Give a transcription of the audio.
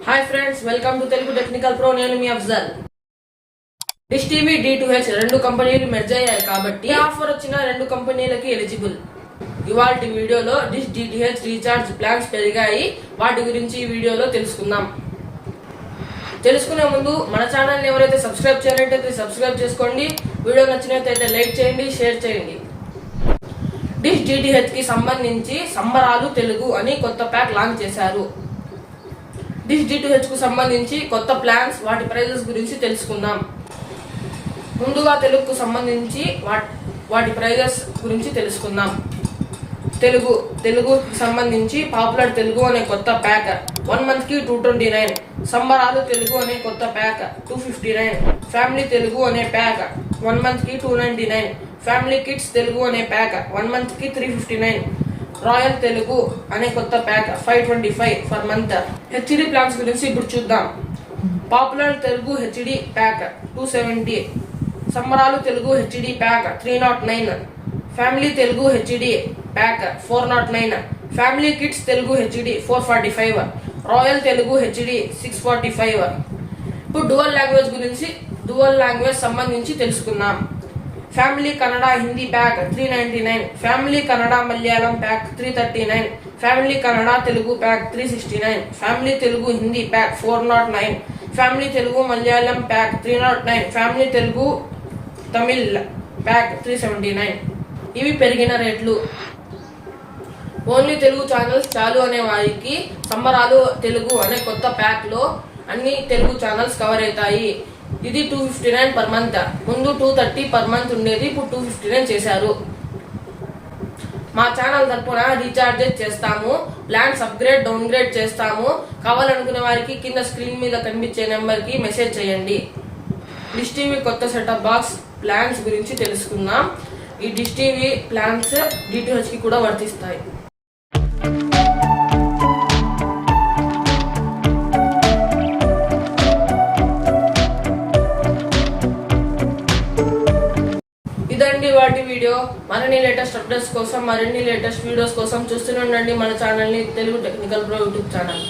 Hi friends, welcome to Telugu technical pro. నేను మీ Afzal. Dish TV D2H రెండు కంపెనీలు మెర్జ్ అయ్యాయి కాబట్టి ఆఫర్ వచ్చిన రెండు కంపెనీలకి ఎలిజిబుల్. ఇవాల్టి వీడియోలో డిష్ DTH రీఛార్జ్ ప్లాన్స్ పెరిగాయి, వాటి గురించి ఈ వీడియోలో తెలుసుకుందాం. తెలుసుకునే ముందు మన ఛానల్ని ఎవరైతే సబ్స్క్రైబ్ చేయనట్టయితే సబ్స్క్రైబ్ చేసుకోండి. వీడియో నచ్చినట్లయితే లైక్ చేయండి, షేర్ చేయండి. డిష్ DTH కి సంబంధించి సంబరాలు తెలుగు అని కొత్త ప్యాక్ లాంచ్ చేశారు. డిష్ D2H కు సంబంధించి కొత్త ప్లాన్స్, వాటి ప్రైజెస్ గురించి తెలుసుకుందాం. ముందుగా తెలుగుకు సంబంధించి వాటి ప్రైజెస్ గురించి తెలుసుకుందాం. తెలుగుకి సంబంధించి పాపులర్ తెలుగు అనే కొత్త ప్యాక్ 1 month కి 229, సంబరాలు తెలుగు అనే కొత్త ప్యాక్ 259, ఫ్యామిలీ తెలుగు అనే ప్యాక్ 1 month కి 299, ఫ్యామిలీ కిడ్స్ తెలుగు అనే ప్యాక్ 1 month కి 359, రాయల్ తెలుగు అనే కొత్త pack 525 for month. HD plans గురించి ఇప్పుడు చూద్దాం. పాపులర్ తెలుగు హెచ్డి ప్యాక్ 270, సంబరాలు Telugu HD pack 309, family Telugu HD pack 409, family kids Telugu HD 445, royal Telugu HD 645. ఇప్పుడు డ్యువల్ లాంగ్వేజ్ సంబంధించి తెలుసుకుందాం. Family Kannada Hindi pack 399, family Kannada Malayalam pack 339, family Kannada Telugu pack 369, family Telugu Hindi pack 409, family Telugu Malayalam pack 309, family Telugu Tamil pack 379. ఇవి పెరిగిన రేట్లు. ఓన్లీ తెలుగు ఛానల్స్ చాలు అనే వారికి సంబరాలు తెలుగు అనే కొత్త ప్యాక్ లో అన్ని తెలుగు ఛానల్స్ కవర్ అవుతాయి. ఇది 259 పర్ మంత్. ముందు 230 పర్ మంత్ ఉండేది, ఇప్పుడు 259 చేశారు. మా ఛానల్ తరపున రీఛార్జెస్ చేస్తాము, ప్లాన్స్ అప్గ్రేడ్ డౌన్గ్రేడ్ చేస్తాము. కావాలనుకునే వారికి కింద స్క్రీన్ మీద కనిపించే నెంబర్ కి మెసేజ్ చేయండి. డిష్ టీవీ కొత్త సెటప్ బాక్స్ ప్లాన్స్ గురించి తెలుసుకుందాం. ఈ డిష్ టీవీ ప్లాన్స్ D2H కి కూడా వర్తిస్తాయి. ఇదండి వాటి వీడియో. మరిన్ని లేటెస్ట్ అప్డేట్స్ కోసం, మరిన్ని లేటెస్ట్ వీడియోస్ కోసం చూస్తూనే ఉండండి మన ఛానల్ని, Telugu technical pro YouTube channel.